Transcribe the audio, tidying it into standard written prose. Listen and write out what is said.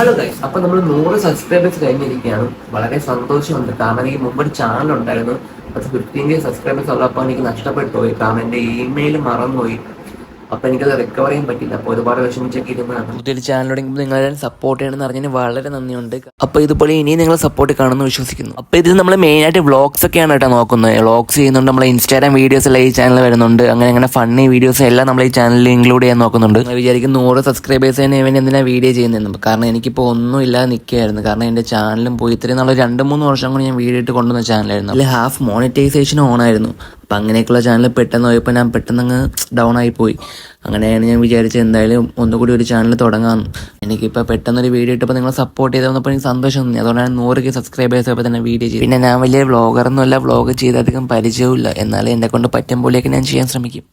Hello guys, അപ്പൊ നമ്മൾ 100 subscribers കഴിഞ്ഞിരിക്കുകയാണ്. വളരെ സന്തോഷമുണ്ട്. കാരണം എനിക്ക് മുമ്പ് ഒരു ചാനൽ ഉണ്ടായിരുന്നു. അത് 15K സബ്സ്ക്രൈബേഴ്സ് ഉള്ളപ്പോൾ എനിക്ക് നഷ്ടപ്പെട്ടു പോയി. കാരണം എൻ്റെ ഇമെയിൽ മറന്നുപോയി. അപ്പൊ എനിക്കത് റിക്കവർ ചെയ്യാൻ പറ്റില്ല. അപ്പോൾ ഒരുപാട് വിഷമിച്ചൊക്കെ ഇരുന്നതാണ്. പുതിയൊരു ചാനലോടെങ്കിൽ നിങ്ങളെല്ലാം സപ്പോർട്ട് ചെയ്യണമെന്ന് അറിഞ്ഞതിന് വളരെ നന്ദിയുണ്ട്. അപ്പോൾ ഇതുപോലെ ഇനിയും നിങ്ങൾ സപ്പോർട്ട് കാണുമെന്ന് വിശ്വസിക്കുന്നു. അപ്പോൾ ഇതിൽ നമ്മൾ മെയിനായിട്ട് വ്ളോഗ്സ് ഒക്കെയാണ് കേട്ടോ നോക്കുന്നത്. വ്ളോഗ്സ് ചെയ്യുന്നുണ്ട്, നമ്മൾ ഇൻസ്റ്റാഗ്രാം വീഡിയോസ് എല്ലാം ഈ ചാനൽ വരുന്നുണ്ട്. അങ്ങനെ ഫണ്ണി വീഡിയോസ് എല്ലാം നമ്മൾ ഈ ചാനലിൽ ഇൻക്ലൂഡ് ചെയ്യാൻ നോക്കുന്നുണ്ട്. ഞാൻ വിചാരിക്കും 100 സബ്സ്ക്രൈബേഴ്സിന് വേണ്ടി എന്തിനാണ് വീഡിയോ ചെയ്യുന്നത്. കാരണം എനിക്കിപ്പോൾ ഒന്നും ഇല്ലാതെ നിൽക്കുകയായിരുന്നു. കാരണം എൻ്റെ ചാനലും പോയി ഇത്രയും നാളെ 2-3 വർഷം കൊണ്ട് ഞാൻ വീഡിയോ ഇട്ട് കൊണ്ടുവന്ന ചാനലായിരുന്നു. അതിൽ ഹാഫ് മോണിറ്റൈസേഷൻ ഓണായിരുന്നു. അപ്പം അങ്ങനെയൊക്കെയുള്ള ചാനൽ പെട്ടെന്ന് പോയപ്പോൾ ഞാൻ പെട്ടെന്ന് അങ്ങ് ഡൗൺ ആയിപ്പോയി. അങ്ങനെയാണ് ഞാൻ വിചാരിച്ചത് എന്തായാലും ഒന്നുകൂടി ഒരു ചാനൽ തുടങ്ങാമെന്ന്. എനിക്കിപ്പോൾ പെട്ടെന്നൊരു വീഡിയോ ഇട്ടപ്പോൾ നിങ്ങൾ സപ്പോർട്ട് ചെയ്ത് വന്നപ്പോൾ എനിക്ക് സന്തോഷം തോന്നി. അതുകൊണ്ടാണ് 100K സബ്സ്ക്രൈബേഴ്സ് ആയപ്പോൾ തന്നെ വീഡിയോ ചെയ്തു. പിന്നെ ഞാൻ വലിയ വ്ളോഗറൊന്നുമല്ല, വ്ളോഗ് ചെയ്ത് അധികം പരിചയമില്ല. എന്നാലും എന്നെ കൊണ്ട് പറ്റുമ്പോഴേക്ക് ഞാൻ ചെയ്യാൻ ശ്രമിക്കും.